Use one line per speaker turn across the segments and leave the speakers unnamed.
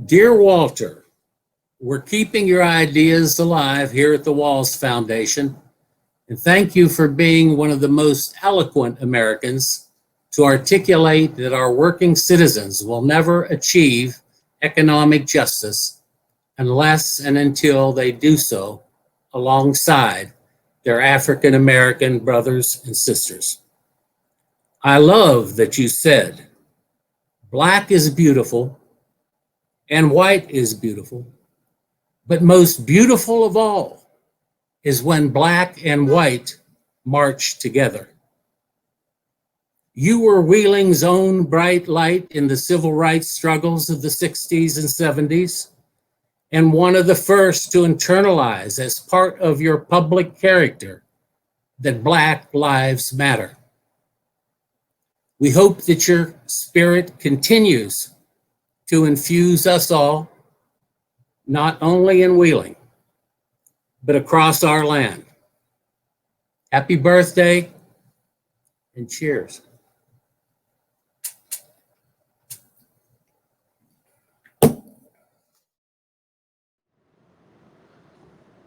Dear Walter, we're keeping your ideas alive here at the WALS Foundation, and thank you for being one of the most eloquent Americans to articulate that our working citizens will never achieve economic justice unless and until they do so alongside their African American brothers and sisters. I love that you said, black is beautiful and white is beautiful, but most beautiful of all is when black and white march together. You were Wheeling's own bright light in the civil rights struggles of the 60s and 70s, and one of the first to internalize as part of your public character that Black lives matter. We hope that your spirit continues to infuse us all, not only in Wheeling, but across our land. Happy birthday and cheers.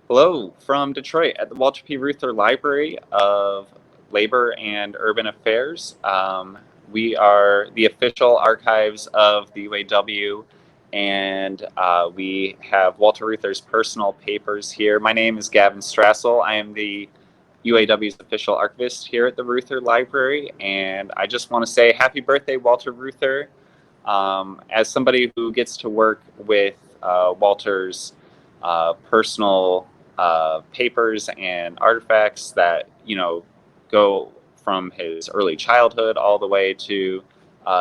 Hello from Detroit at the Walter P. Reuther Library of Labor and Urban Affairs. We are the official archives of the UAW, and we have Walter Reuther's personal papers here. My name is Gavin Strassel. I am the UAW's official archivist here at the Reuther Library, and I just want to say happy birthday, Walter Reuther. As somebody who gets to work with Walter's personal papers and artifacts that, go from his early childhood all the way to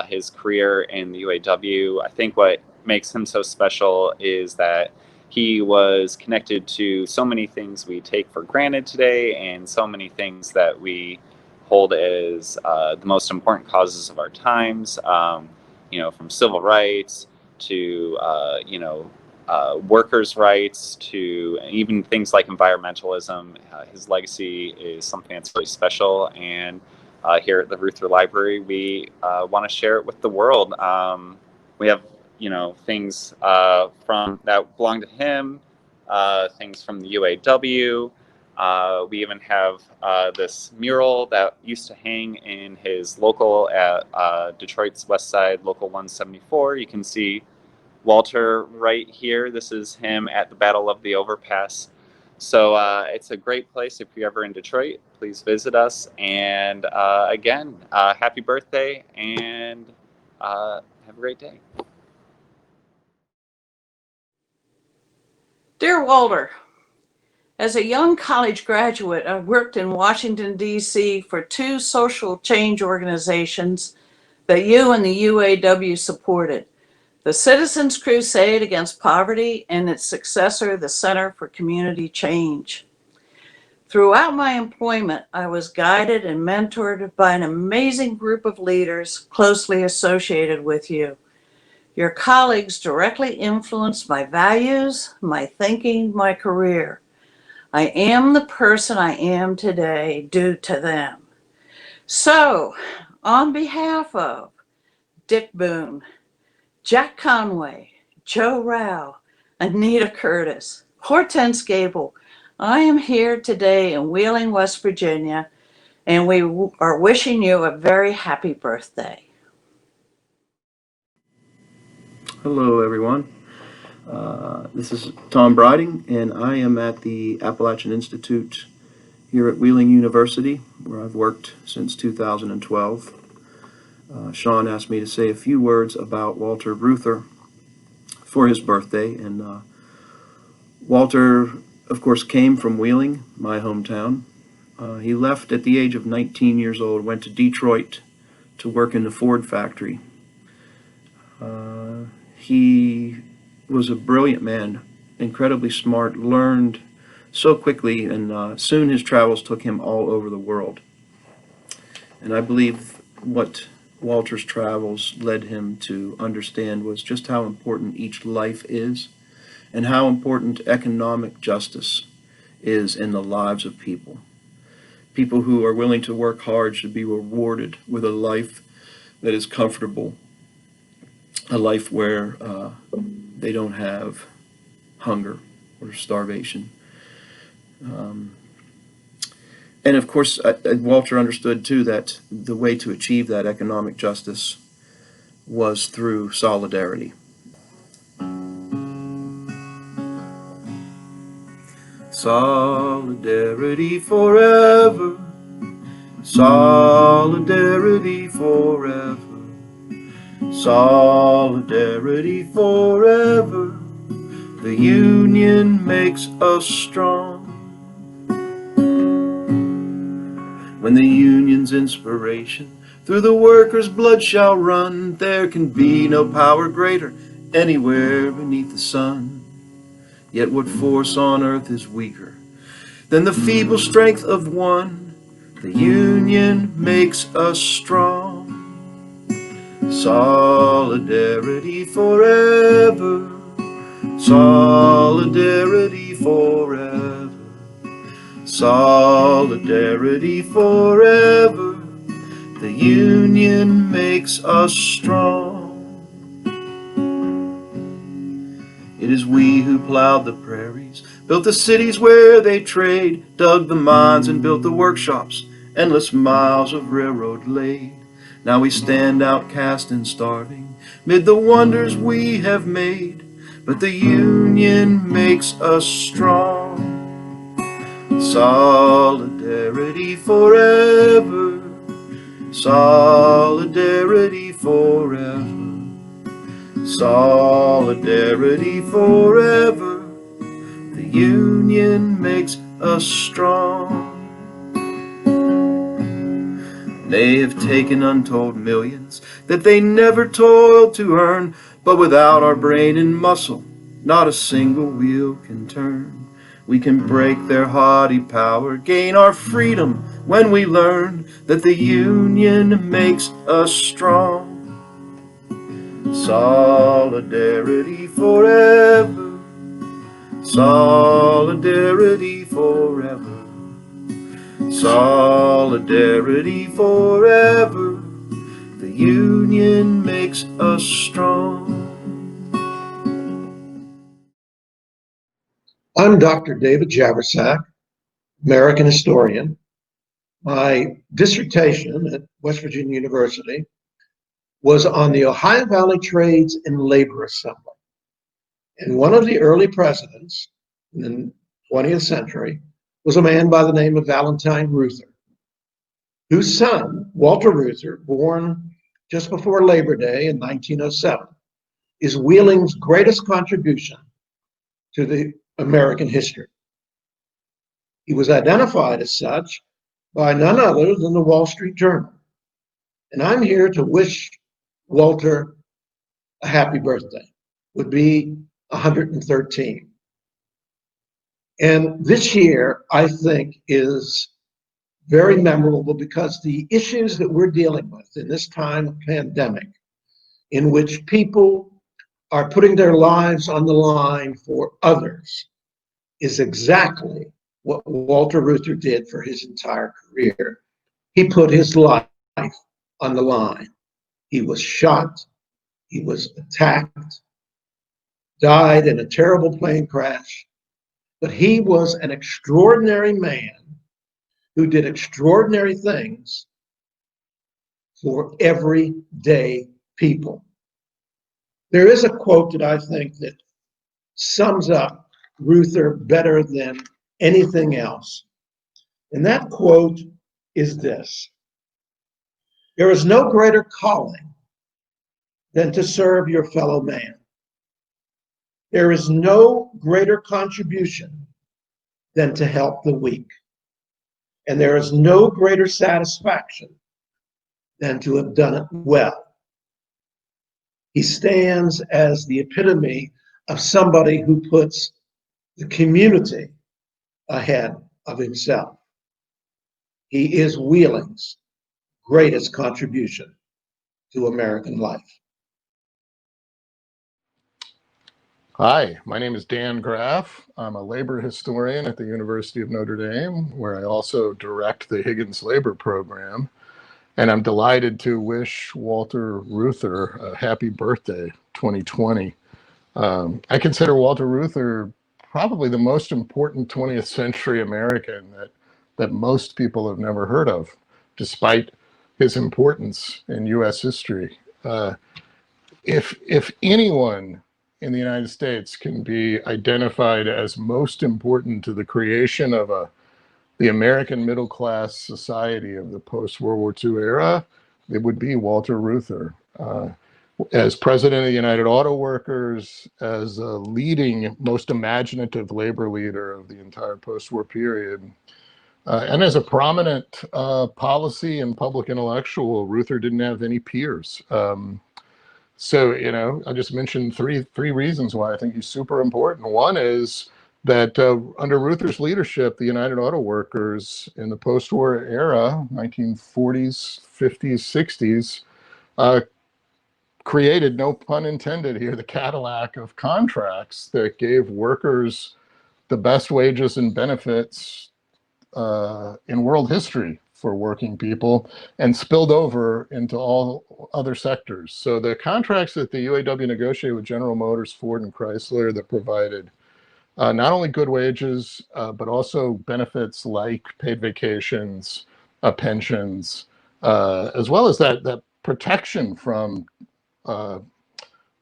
his career in the UAW. I think what makes him so special is that he was connected to so many things we take for granted today and so many things that we hold as the most important causes of our times, from civil rights to, workers' rights to even things like environmentalism. His legacy is something that's really special, and here at the Reuther Library, we want to share it with the world. We have, things from that belong to him, things from the UAW. We even have this mural that used to hang in his local at Detroit's West Side, Local 174. You can see Walter right here. This is him at the Battle of the Overpass. So it's a great place. If you're ever in Detroit, please visit us. And again, happy birthday, and have a great day.
Dear Walter, as a young college graduate, I worked in Washington, D.C. for two social change organizations that you and the UAW supported: the Citizens Crusade Against Poverty and its successor, the Center for Community Change. Throughout my employment, I was guided and mentored by an amazing group of leaders closely associated with you. Your colleagues directly influenced my values, my thinking, my career. I am the person I am today due to them. So, on behalf of Dick Boone, Jack Conway, Joe Rao, Anita Curtis, Hortense Gable, I am here today in Wheeling, West Virginia, and we are wishing you a very happy birthday.
Hello, everyone. This is Tom Breiding, and I am at the Appalachian Institute here at Wheeling University, where I've worked since 2012. Shawn asked me to say a few words about Walter Reuther for his birthday, and Walter, of course, came from Wheeling, my hometown. He left at the age of 19 years old, went to Detroit to work in the Ford factory. He was a brilliant man, incredibly smart, learned so quickly, and soon his travels took him all over the world. And I believe what Walter's travels led him to understand was just how important each life is and how important economic justice is in the lives of people. People who are willing to work hard should be rewarded with a life that is comfortable. a life where they don't have hunger or starvation. And of course, Walter understood too that the way to achieve that economic justice was through solidarity. Solidarity forever, solidarity forever, solidarity forever. The union makes us strong. When the union's inspiration through the workers' blood shall run, there can be no power greater anywhere beneath the sun. Yet what force on earth is weaker than the feeble strength of one? The union makes us strong. Solidarity forever, solidarity forever, solidarity forever. The union makes us strong. It is we who plowed the prairies, built the cities where they trade, dug the mines and built the workshops, endless miles of railroad laid. Now we stand outcast and starving, mid the wonders we have made, but the union makes us strong. Solidarity forever, solidarity forever, solidarity forever. The union makes us strong. They have taken untold millions that they never toiled to earn, but without our brain and muscle, not a single wheel can turn. We can break their haughty power, gain our freedom when we learn that the union makes us strong. Solidarity forever, solidarity forever, solidarity forever. The union makes us strong.
I'm Dr. David Javersak, American historian. My dissertation at West Virginia University was on the Ohio Valley Trades and Labor Assembly. And one of the early presidents in the 20th century was a man by the name of Valentine Reuther, whose son, Walter Reuther, born just before Labor Day in 1907, is Wheeling's greatest contribution to the American history. He was identified as such by none other than the Wall Street Journal. And I'm here to wish Walter a happy birthday. Would be 113. And this year, I think, is very memorable because the issues that we're dealing with in this time of pandemic, in which people are putting their lives on the line for others, is exactly what Walter Reuther did for his entire career. He put his life on the line. He was shot, he was attacked, died in a terrible plane crash, but he was an extraordinary man who did extraordinary things for everyday people. There is a quote that I think that sums up Reuther better than anything else. And that quote is this: "There is no greater calling than to serve your fellow man. There is no greater contribution than to help the weak. And there is no greater satisfaction than to have done it well." He stands as the epitome of somebody who puts the community ahead of himself. He is Wheeling's greatest contribution to American life.
Hi, my name is Dan Graff. I'm a labor historian at the University of Notre Dame, where I also direct the Higgins Labor Program. And I'm delighted to wish Walter Reuther a happy birthday, 2020. I consider Walter Reuther probably the most important 20th century American that most people have never heard of, despite his importance in U.S. history. If anyone in the United States can be identified as most important to the creation of the American middle class society of the post-World War II era, it would be Walter Reuther. As president of the United Auto Workers, as a leading, most imaginative labor leader of the entire post-war period, and as a prominent policy and public intellectual, Reuther didn't have any peers. So, I just mentioned three reasons why I think he's super important. One is that under Reuther's leadership, the United Auto Workers in the post-war era, 1940s, 50s, 60s, created, no pun intended here, the Cadillac of contracts that gave workers the best wages and benefits in world history for working people, and spilled over into all other sectors. So the contracts that the UAW negotiated with General Motors, Ford, and Chrysler that provided not only good wages, but also benefits like paid vacations, pensions, as well as that protection from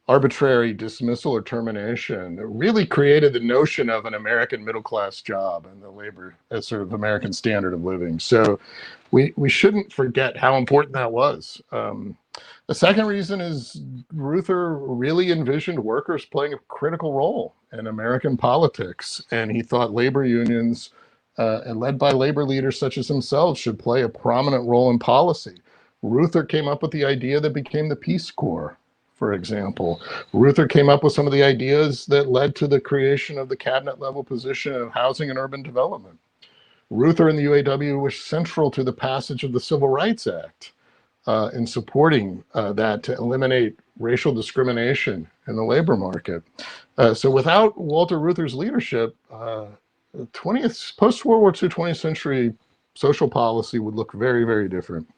arbitrary dismissal or termination, really created the notion of an American middle class job and the labor as sort of American standard of living. So we shouldn't forget how important that was. The second reason is Reuther really envisioned workers playing a critical role in American politics, and he thought labor unions, and led by labor leaders such as himself, should play a prominent role in policy. Reuther came up with the idea that became the Peace Corps, for example. Reuther came up with some of the ideas that led to the creation of the cabinet level position of housing and urban development. Reuther and the UAW were central to the passage of the Civil Rights Act in supporting that to eliminate racial discrimination in the labor market. So without Walter Reuther's leadership, 20th post-World War II 20th century social policy would look very, very different.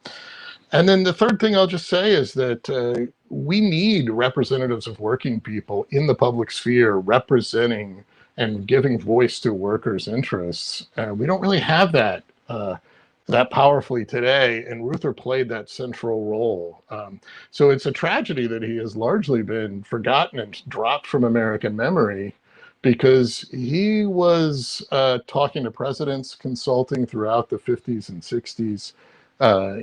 And then the third thing I'll just say is that we need representatives of working people in the public sphere representing and giving voice to workers' interests. We don't really have that that powerfully today, and Reuther played that central role. So it's a tragedy that he has largely been forgotten and dropped from American memory, because he was talking to presidents, consulting throughout the 50s and 60s.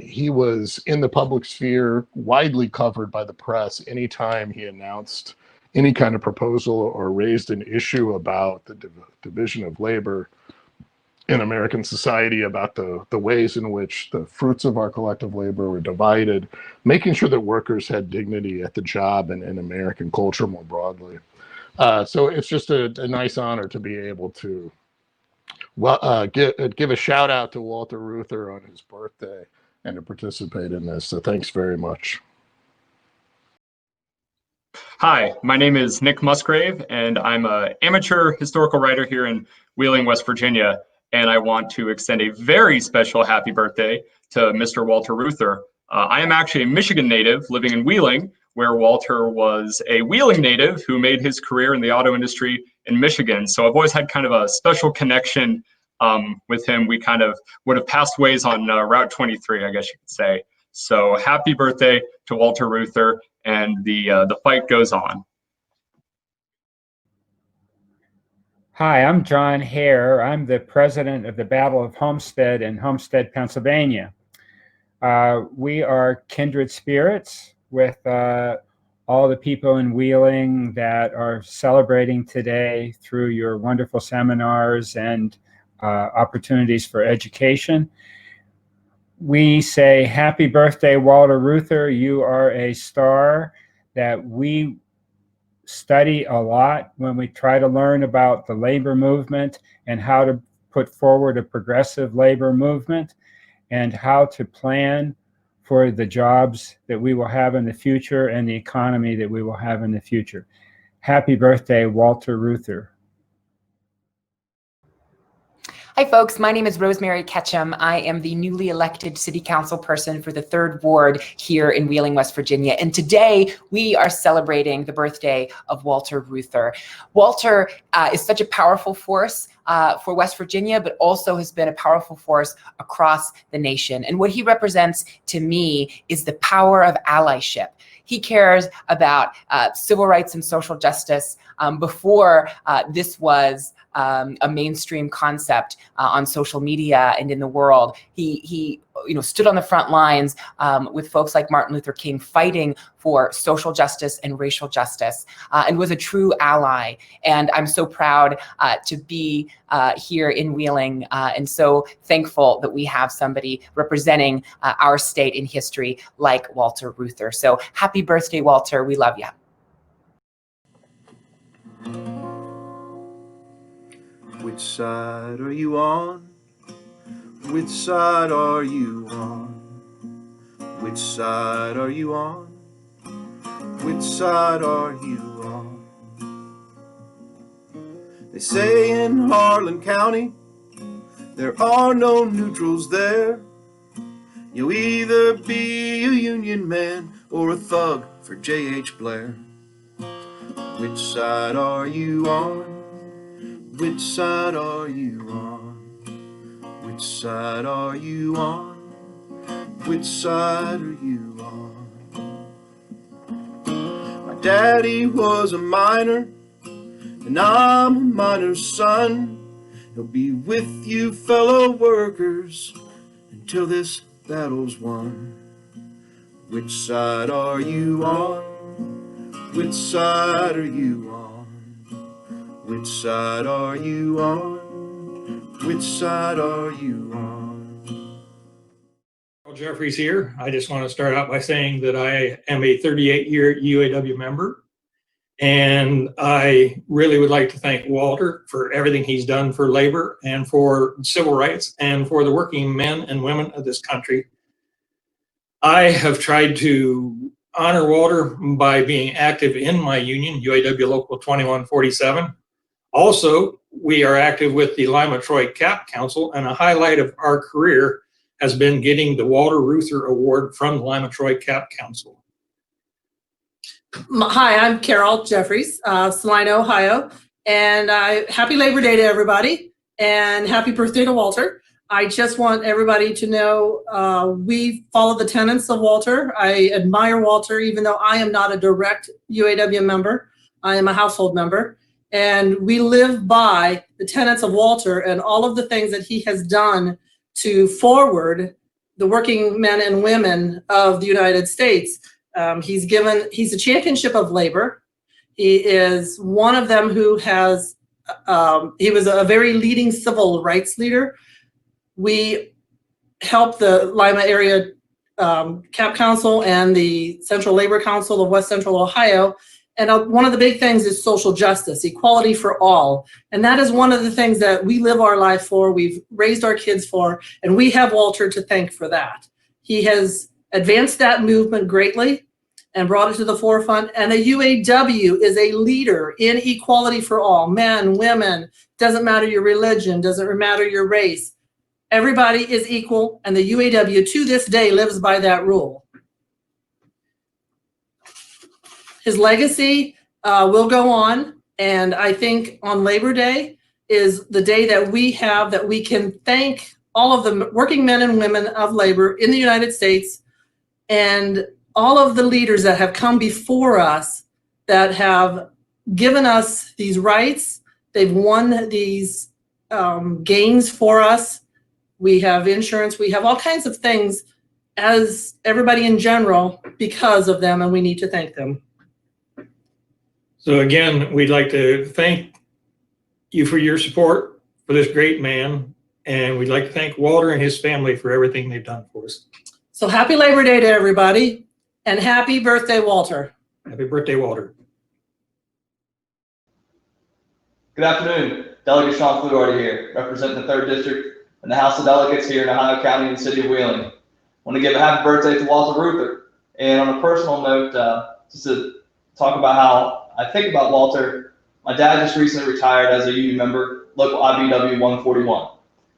He was in the public sphere, widely covered by the press anytime he announced any kind of proposal or raised an issue about the division of labor in American society, about the ways in which the fruits of our collective labor were divided, making sure that workers had dignity at the job and in American culture more broadly. So it's just a nice honor to be able to give a shout out to Walter Reuther on his birthday and to participate in this. So thanks very much.
Hi, my name is Nick Musgrave, and I'm an amateur historical writer here in Wheeling, West Virginia. And I want to extend a very special happy birthday to Mr. Walter Reuther. I am actually a Michigan native living in Wheeling, where Walter was a Wheeling native who made his career in the auto industry in Michigan. So I've always had kind of a special connection with him. We kind of would have passed ways on Route 23, I guess you could say. So happy birthday to Walter Reuther, and the fight goes on.
Hi, I'm John Haer. I'm the president of the Battle of Homestead in Homestead, Pennsylvania. We are kindred spirits with all the people in Wheeling that are celebrating today through your wonderful seminars and opportunities for education. We say happy birthday, Walter Reuther. You are a star that we study a lot when we try to learn about the labor movement and how to put forward a progressive labor movement and how to plan for the jobs that we will have in the future and the economy that we will have in the future. Happy birthday, Walter Reuther.
Hi folks, my name is Rosemary Ketchum. I am the newly elected city council person for the 3rd Ward here in Wheeling, West Virginia. And today we are celebrating the birthday of Walter Reuther. Walter is such a powerful force for West Virginia, but also has been a powerful force across the nation. And what he represents to me is the power of allyship. He cares about civil rights and social justice before this was a mainstream concept on social media and in the world. He stood on the front lines with folks like Martin Luther King fighting for social justice and racial justice, and was a true ally. And I'm so proud to be here in Wheeling, and so thankful that we have somebody representing our state in history like Walter Reuther. So happy birthday, Walter. We love you.
Which side are you on? Which side are you on? Which side are you on? Which side are you on? They say in Harlan County there are no neutrals there. You'll either be a Union man or a thug for J.H. Blair. Which side are you on? Which side are you on? Which side are you on? Which side are you on? My daddy was a miner, and I'm a miner's son. He'll be with you, fellow workers, until this battle's won. Which side are you on? Which side are you on? Which side are you on? Which side are you on?
Jeffries here. I just want to start out by saying that I am a 38-year UAW member, and I really would like to thank Walter for everything he's done for labor and for civil rights and for the working men and women of this country. I have tried to honor Walter by being active in my union, UAW Local 2147. Also, we are active with the Lima-Troy Cap Council, and a highlight of our career has been getting the Walter Reuther Award from the Lima-Troy Cap Council.
Hi, I'm Carrol, Jeffries, Salina, Ohio, and happy Labor Day to everybody, and happy birthday to Walter. I just want everybody to know we follow the tenets of Walter. I admire Walter, even though I am not a direct UAW member. I am a household member. And we live by the tenets of Walter and all of the things that he has done to forward the working men and women of the United States. He's a championship of labor. He is one of them who has, he was a very leading civil rights leader. We helped the Lima Area Cap Council and the Central Labor Council of West Central Ohio. And one of the big things is social justice, equality for all. And that is one of the things that we live our life for, we've raised our kids for, and we have Walter to thank for that. He has advanced that movement greatly and brought it to the forefront. And the UAW is a leader in equality for all, men, women, doesn't matter your religion, doesn't matter your race. Everybody is equal, and the UAW to this day lives by that rule. His legacy will go on, and I think on Labor Day is the day that we have that we can thank all of the working men and women of labor in the United States and all of the leaders that have come before us that have given us these rights. They've won these gains for us. We have insurance, we have all kinds of things as everybody in general because of them, and we need to thank them.
So again, we'd like to thank you for your support for this great man, and we'd like to thank Walter and his family for everything they've done for us.
So happy Labor Day to everybody, and happy birthday, Walter.
Happy birthday, Walter.
Good afternoon. Delegate Shawn Fluharty here, representing the 3rd District and the House of Delegates here in Ohio County and the City of Wheeling. I want to give a happy birthday to Walter Reuther. And on a personal note, just to talk about how I think about Walter, my dad just recently retired as a union member, local IBW 141.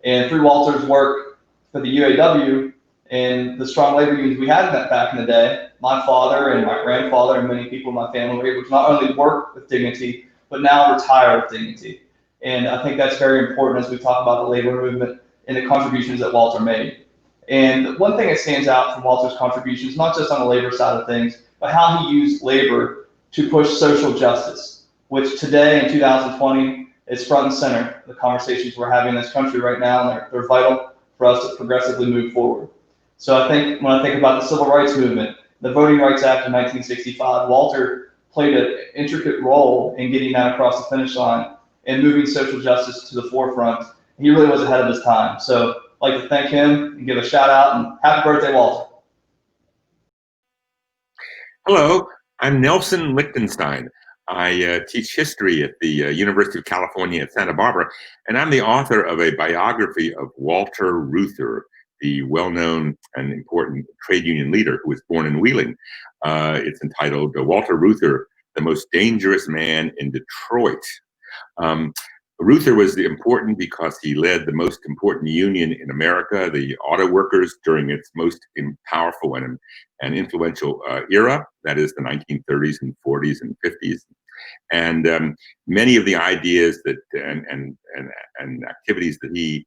And through Walter's work for the UAW and the strong labor unions we had back in the day, my father and my grandfather and many people in my family were able to not only work with dignity, but now retire with dignity. And I think that's very important as we talk about the labor movement and the contributions that Walter made. And one thing that stands out from Walter's contributions, not just on the labor side of things, but how he used labor to push social justice, which today in 2020 is front and center. The conversations we're having in this country right now, and they're vital for us to progressively move forward. So I think when I think about the civil rights movement, the Voting Rights Act of 1965, Walter played an intricate role in getting that across the finish line and moving social justice to the forefront. He really was ahead of his time. So I'd like to thank him and give a shout out, and happy birthday, Walter.
Hello, I'm Nelson Lichtenstein. I teach history at the University of California at Santa Barbara, and I'm the author of a biography of Walter Reuther, the well-known and important trade union leader who was born in Wheeling. It's entitled Walter Reuther, the Most Dangerous Man in Detroit. Reuther was important because he led the most important union in America, the auto workers, during its most powerful and influential era, that is the 1930s and 40s and 50s. And many of the ideas that and activities that he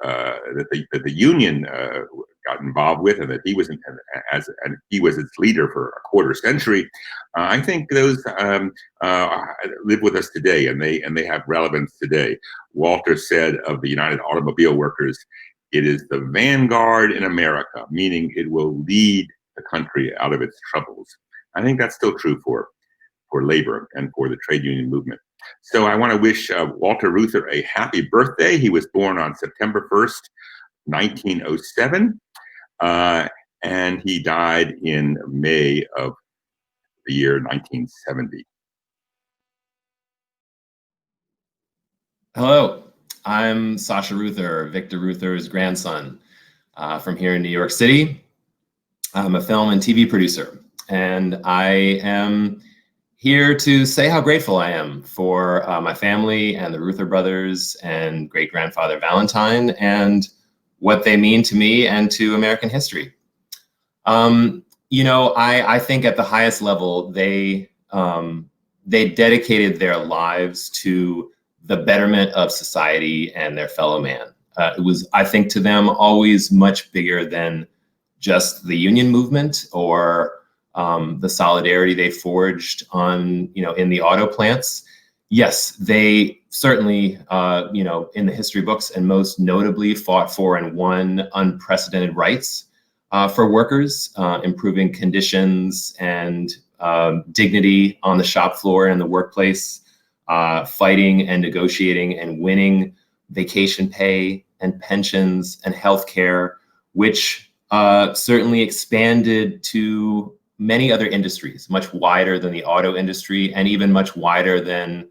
that the union got involved with, and that he was and he was its leader for a quarter century. I think those live with us today, and they have relevance today. Walter said of the United Automobile Workers, "It is the vanguard in America," meaning it will lead the country out of its troubles. I think that's still true for labor and for the trade union movement. So I want to wish Walter Reuther a happy birthday. He was born on September 1st, 1907, and he died in May of the year 1970.
Hello, I'm Sasha Reuther, Victor Reuther's grandson, from here in New York City. I'm a film and TV producer, and I am here to say how grateful I am for my family and the Reuther brothers and great-grandfather Valentine and what they mean to me and to American history. You know, I think at the highest level, they dedicated their lives to the betterment of society and their fellow man. It was, I think, to them always much bigger than just the union movement or the solidarity they forged on, in the auto plants. Yes, they certainly, in the history books and most notably fought for and won unprecedented rights for workers, improving conditions and dignity on the shop floor and the workplace, fighting and negotiating and winning vacation pay and pensions and healthcare, which certainly expanded to many other industries, much wider than the auto industry and even much wider than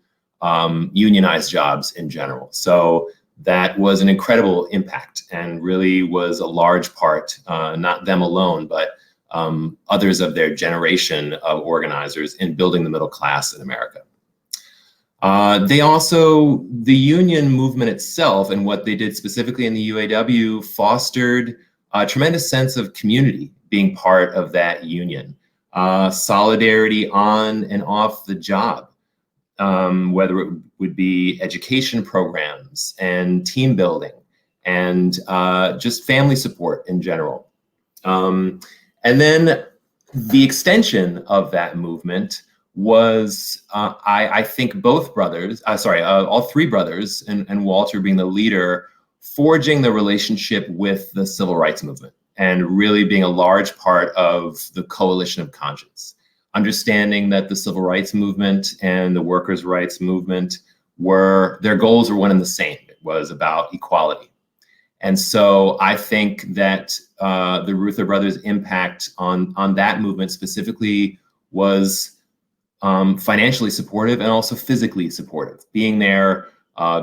unionized jobs in general. So that was an incredible impact and really was a large part, not them alone, but others of their generation of organizers in building the middle class in America. They also, the union movement itself and what they did specifically in the UAW fostered a tremendous sense of community being part of that union. Solidarity on and off the job, whether it would be education programs and team building and just family support in general. And then the extension of that movement was, I think both brothers, all three brothers and Walter being the leader, forging the relationship with the civil rights movement and really being a large part of the coalition of conscience. Understanding that the civil rights movement and the workers' rights movement their goals were one and the same. It was about equality. And so I think that the Reuther brothers' impact on that movement specifically was financially supportive and also physically supportive, being there,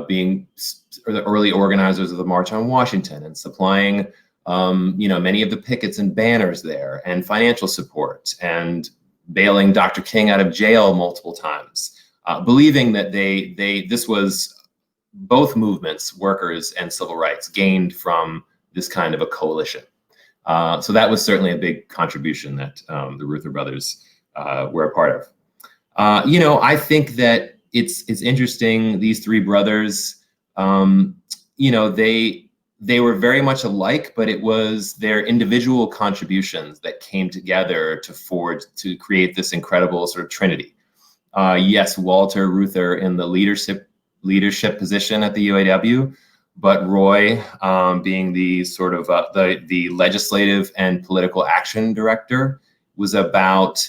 being the early organizers of the March on Washington and supplying many of the pickets and banners there and financial support and bailing Dr. King out of jail multiple times, believing that this was both movements, workers and civil rights, gained from this kind of a coalition. So that was certainly a big contribution that the Reuther brothers were a part of. You know, I think that it's interesting, these three brothers, you know, they were very much alike, but it was their individual contributions that came together to create this incredible sort of trinity. Yes, Walter Reuther in the leadership position at the UAW, but Roy being the sort of the legislative and political action director was about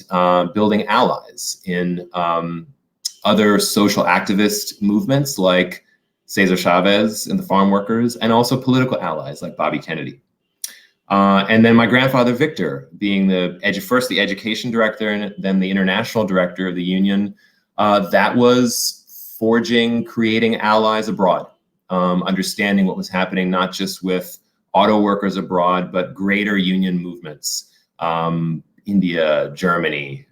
building allies in other social activist movements like Cesar Chavez and the farm workers, and also political allies like Bobby Kennedy. And then my grandfather, Victor, being first the education director and then the international director of the union, that was creating allies abroad, understanding what was happening, not just with auto workers abroad, but greater union movements, India, Germany,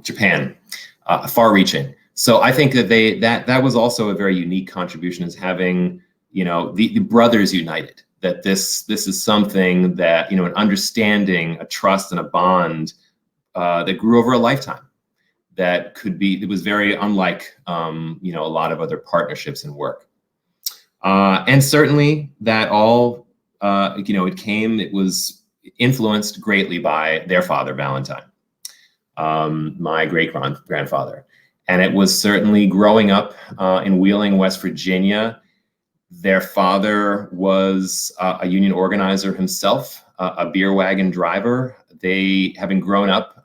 Japan, far-reaching. So I think that that was also a very unique contribution, is having, you know, the brothers united. That this is something that, you know, an understanding, a trust, and a bond that grew over a lifetime. That it was very unlike, you know, a lot of other partnerships in work. And certainly that all, you know, it was influenced greatly by their father, Valentine, my great-grandfather. And it was certainly growing up in Wheeling, West Virginia. Their father was a union organizer himself, a beer wagon driver. They, having grown up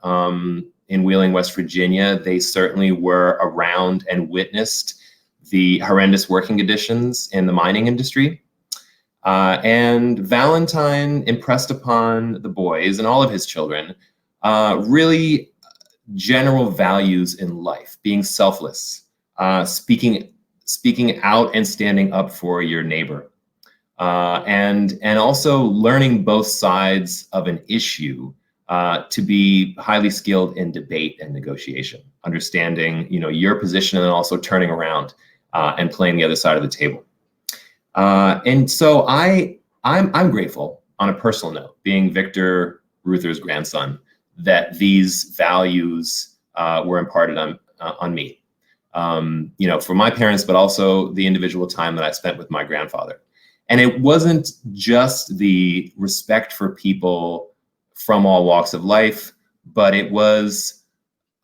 in Wheeling, West Virginia, they certainly were around and witnessed the horrendous working conditions in the mining industry. And Valentine impressed upon the boys and all of his children really general values in life: being selfless, speaking out and standing up for your neighbor, and also learning both sides of an issue, to be highly skilled in debate and negotiation, understanding, you know, your position, and then also turning around and playing the other side of the table. And so I'm grateful, on a personal note, being Victor Reuther's grandson, that these values were imparted on me. You know, for my parents, but also the individual time that I spent with my grandfather. And it wasn't just the respect for people from all walks of life, but it was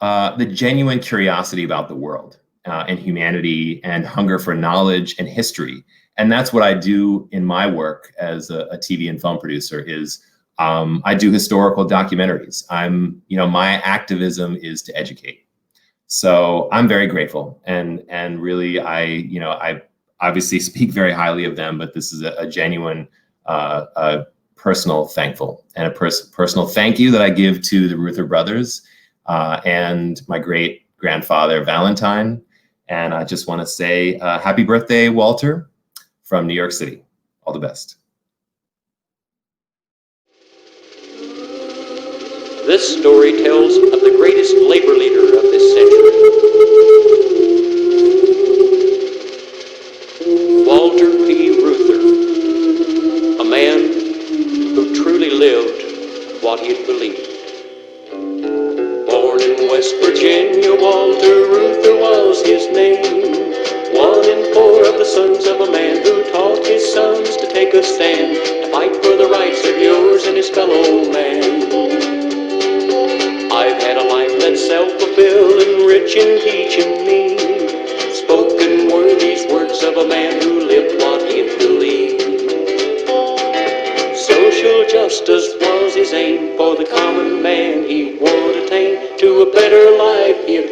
the genuine curiosity about the world and humanity, and hunger for knowledge and history. And that's what I do in my work as a TV and film producer. Is I do historical documentaries. You know, my activism is to educate. So I'm very grateful, and really, you know, I obviously speak very highly of them, but this is a genuine, personal thankful, and a personal thank you that I give to the Reuther brothers and my great grandfather Valentine. And I just want to say happy birthday, Walter, from New York City. All the best.
This story tells of the greatest labor leader of this century, Walter P. Reuther, a man who truly lived what he had believed. Born in West Virginia, Walter Reuther was his name. 1 in 4 of the sons of a man who taught his sons to take a stand, to fight for the rights of yours and his fellow man. I've had a life that's self-fulfilling, rich in teaching me. Spoken were these words of a man who lived what he believed. Social justice was his aim, for the common man he would attain to a better life he had